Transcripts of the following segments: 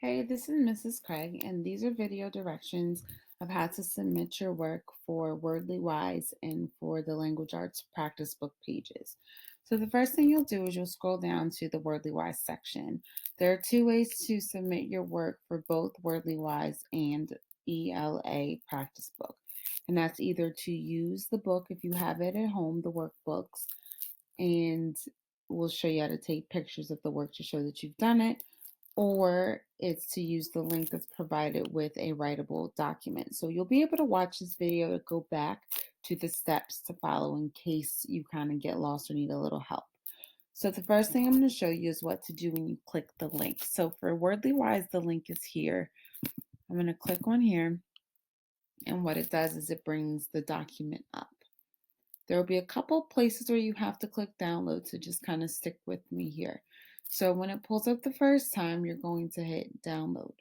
Hey, this is Mrs. Craig, and these are video directions of how to submit your work for Wordly Wise and for the Language Arts practice book pages. So, the first thing you'll do is you'll scroll down to the Wordly Wise section. There are two ways to submit your work for both Wordly Wise and ELA practice book. And that's either to use the book if you have it at home, the workbooks, and we'll show you how to take pictures of the work to show that you've done it, or it's to use the link that's provided with a writable document. So you'll be able to watch this video to go back to the steps to follow in case you kind of get lost or need a little help. So the first thing I'm going to show you is what to do when you click the link. So for Wordly Wise, the link is here. I'm going to click on here, and what it does is it brings the document up. There will be a couple places where you have to click download, so just kind of stick with me here. So when it pulls up the first time, you're going to hit download.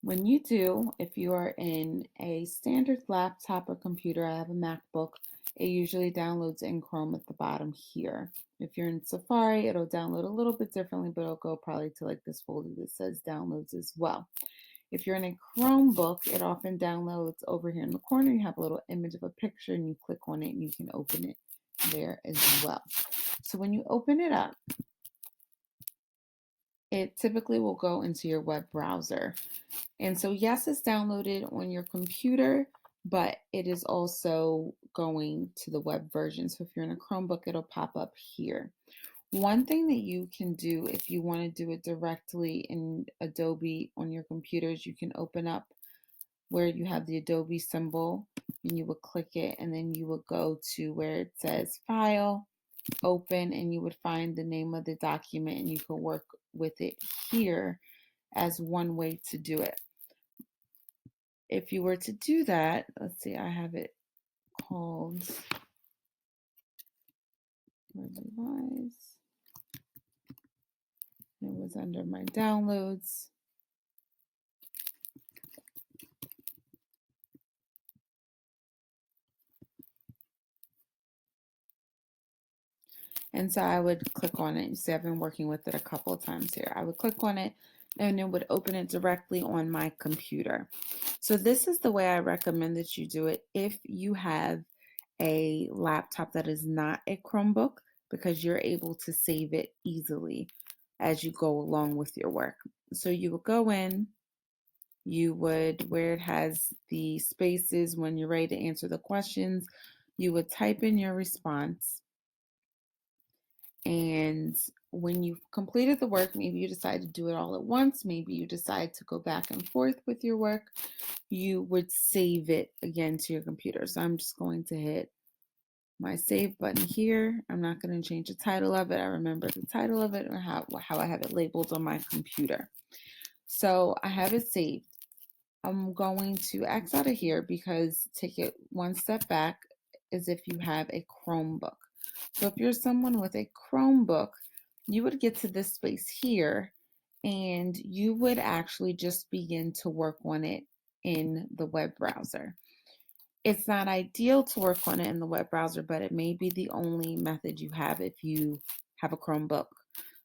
When you do, if you are in a standard laptop or computer, I have a MacBook, it usually downloads in Chrome at the bottom here. If you're in Safari, it'll download a little bit differently, but it'll go probably to like this folder that says downloads as well. If you're in a Chromebook, it often downloads over here in the corner. You have a little image of a picture and you click on it and you can open it there as well. So when you open it up, it typically will go into your web browser. And so, yes, it's downloaded on your computer, but it is also going to the web version. So if you're in a Chromebook, it'll pop up here. One thing that you can do if you want to do it directly in Adobe on your computers, you can open up where you have the Adobe symbol and you would click it, and then you would go to where it says File, Open, and you would find the name of the document and you can work with it here as one way to do it. If you were to do that, let's see, I have it called Wordly Wise. It was under my downloads. And so I would click on it. You see, I've been working with it a couple of times here. I would click on it and it would open it directly on my computer. So this is the way I recommend that you do it if you have a laptop that is not a Chromebook, because you're able to save it easily as you go along with your work. So you would go in, you would, where it has the spaces when you're ready to answer the questions, you would type in your response. And when you've completed the work, maybe you decide to do it all at once, maybe you decide to go back and forth with your work, you would save it again to your computer. So I'm just going to hit my save button here. I'm not going to change the title of it. I remember the title of it or how I have it labeled on my computer. So I have it saved. I'm going to X out of here because take it one step back as if you have a Chromebook. So if you're someone with a Chromebook, you would get to this space here and you would actually just begin to work on it in the web browser. It's not ideal to work on it in the web browser, but it may be the only method you have if you have a Chromebook.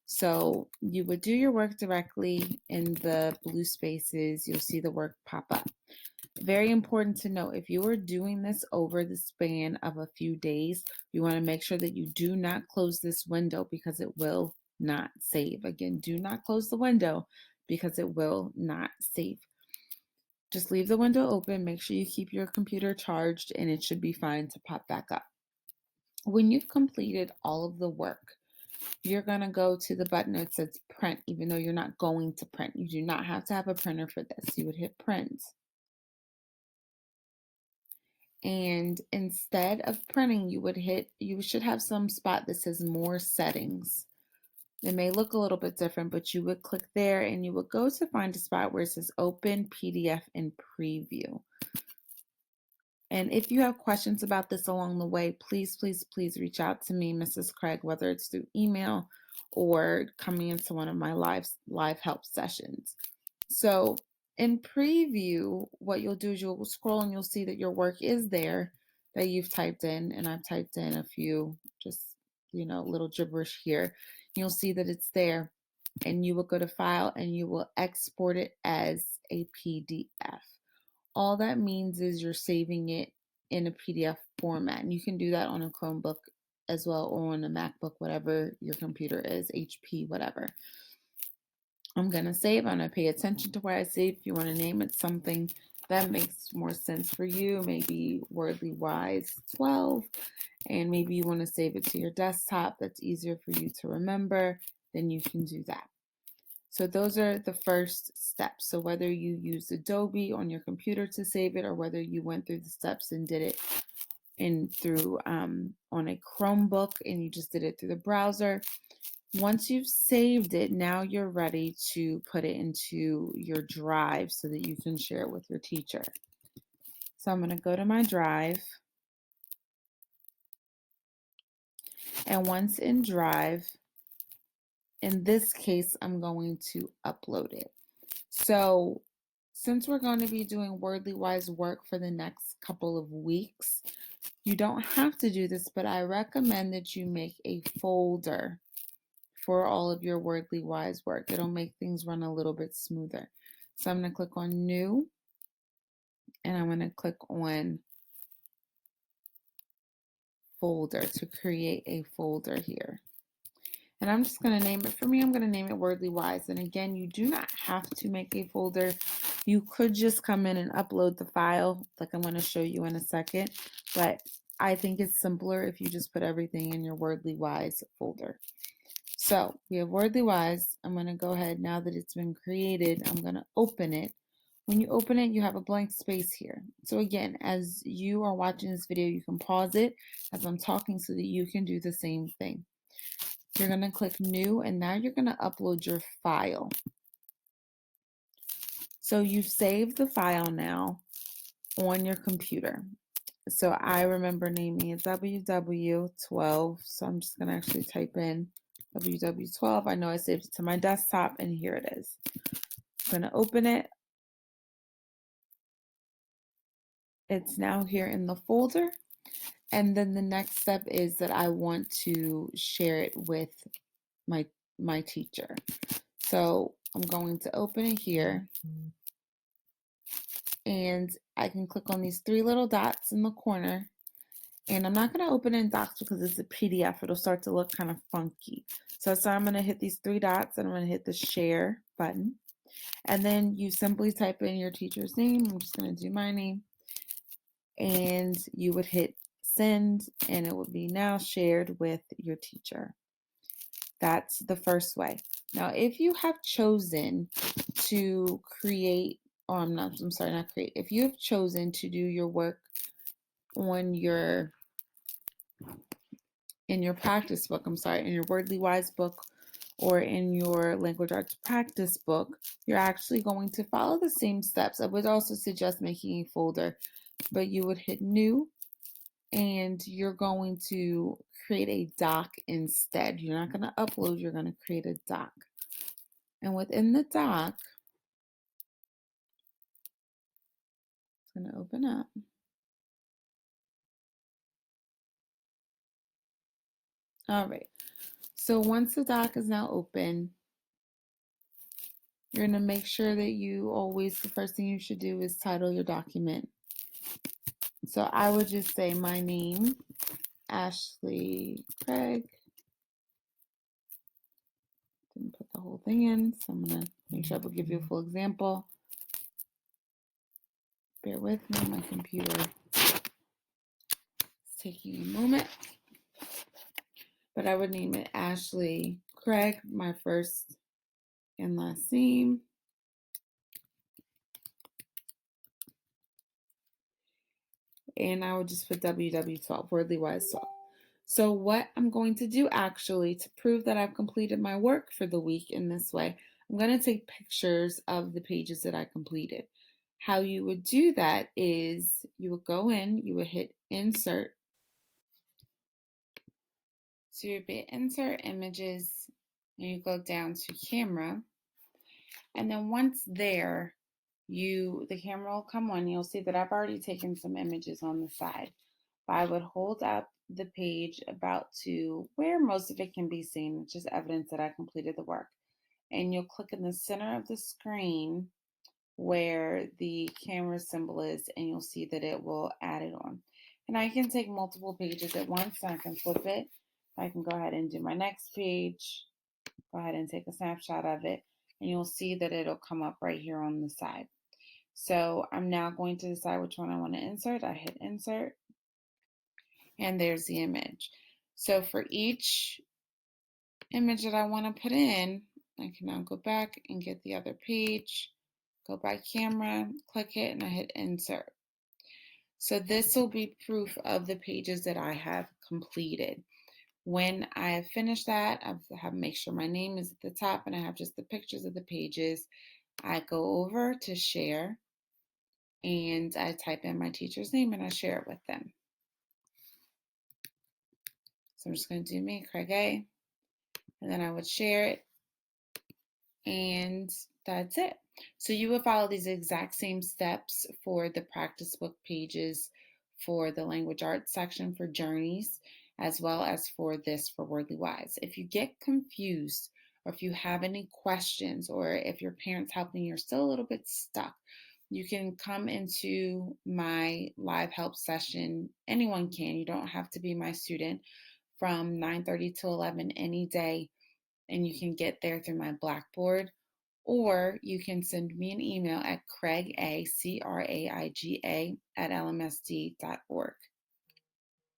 So you would do your work directly in the blue spaces. You'll see the work pop up. Very important to note, if you are doing this over the span of a few days, you want to make sure that you do not close this window because it will not save. Again, do not close the window because it will not save. Just leave the window open, make sure you keep your computer charged, and it should be fine to pop back up. When you've completed all of the work, you're going to go to the button that says print, even though you're not going to print. You do not have to have a printer for this. You would hit print. And instead of printing, you should have some spot that says more settings. It may look a little bit different, but you would click there and you would go to find a spot where it says open PDF and preview. And if you have questions about this along the way, please, please, please reach out to me, Mrs. Craig, whether it's through email or coming into one of my live help sessions. So in preview, what you'll do is you'll scroll and you'll see that your work is there that you've typed in, and I've typed in a few just little gibberish here. You'll see that it's there. and you will go to File and you will export it as a PDF. All that means is you're saving it in a PDF format. And you can do that on a Chromebook as well, or on a MacBook, whatever your computer is, HP, whatever. I'm going to save. I'm going to pay attention to where I save. If you want to name it something that makes more sense for you, maybe Wordly Wise 12, and maybe you want to save it to your desktop that's easier for you to remember, then you can do that. So those are the first steps. So whether you use Adobe on your computer to save it, or whether you went through the steps and did it through on a Chromebook and you just did it through the browser, once you've saved it, now you're ready to put it into your Drive so that you can share it with your teacher. So I'm going to go to my Drive. And once in Drive, in this case, I'm going to upload it. So since we're going to be doing Wordly Wise work for the next couple of weeks, you don't have to do this, but I recommend that you make a folder for all of your Wordly Wise work. It'll make things run a little bit smoother. So I'm going to click on New, and I'm going to click on Folder to create a folder here. And I'm just going to name it, for me, I'm going to name it Wordly Wise. And again, you do not have to make a folder. You could just come in and upload the file like I'm going to show you in a second. But I think it's simpler if you just put everything in your Wordly Wise folder. So we have Wordly Wise. I'm going to go ahead, now that it's been created, I'm going to open it. When you open it, you have a blank space here. So again, as you are watching this video, you can pause it as I'm talking so that you can do the same thing. You're going to click New, and now you're going to upload your file. So you've saved the file now on your computer. So I remember naming it WW12. So I'm just going to actually type in WW12. I know I saved it to my desktop, and here it is. I'm going to open it. It's now here in the folder. And then the next step is that I want to share it with my teacher. So I'm going to open it here. And I can click on these three little dots in the corner. And I'm not going to open it in Docs because it's a PDF. It'll start to look kind of funky. So I'm going to hit these three dots, and I'm going to hit the Share button. And then you simply type in your teacher's name. I'm just going to do my name. And you would hit Send, and it would be now shared with your teacher. That's the first way. Now, if you have chosen to create, or I'm sorry, not create. If you have chosen to do your work on your in your practice book, in your Wordly Wise book, or in your Language Arts practice book, you're actually going to follow the same steps. I would also suggest making a folder, but you would hit New, and you're going to create a doc instead. You're not going to upload, you're going to create a doc. And within the doc, it's going to open up. All right. So once the doc is now open, you're going to make sure that you always, the first thing you should do is title your document. So I would just say my name, Ashley Craig. Didn't put the whole thing in, so I'm going to make sure I will give you a full example. Bear with me, my computer is taking a moment. But I would name it Ashley Craig, my first and last name. And I would just put WW12, Wordly Wise 12. So what I'm going to do actually to prove that I've completed my work for the week in this way, I'm going to take pictures of the pages that I completed. How you would do that is you would go in, you would hit Insert. So you would hit Insert Images, and you go down to Camera. And then once there, the camera will come on. You'll see that I've already taken some images on the side. But I would hold up the page about to where most of it can be seen, which is evidence that I completed the work. and you'll click in the center of the screen where the camera symbol is, and you'll see that it will add it on. And I can take multiple pages at once, and I can flip it. I can go ahead and do my next page, go ahead and take a snapshot of it, and you'll see that it'll come up right here on the side. So I'm now going to decide which one I want to insert. I hit insert, and there's the image. So for each image that I want to put in, I can now go back and get the other page, go by camera, click it, and I hit insert. So this will be proof of the pages that I have completed. When I have finished that, I have make sure my name is at the top and I have just the pictures of the pages. I go over to share and I type in my teacher's name and I share it with them. So I'm just going to do me, Craig A, and then I would share it, and that's it. So you would follow these exact same steps for the practice book pages for the language arts section for Journeys, as well as for this for Wordly Wise. If you get confused, or if you have any questions, or if your parents helping you're still a little bit stuck, you can come into my live help session. Anyone can. You don't have to be my student, from 9:30 to 11 any day, and you can get there through my Blackboard, or you can send me an email at craiga, CRAIGA, @lmsd.org.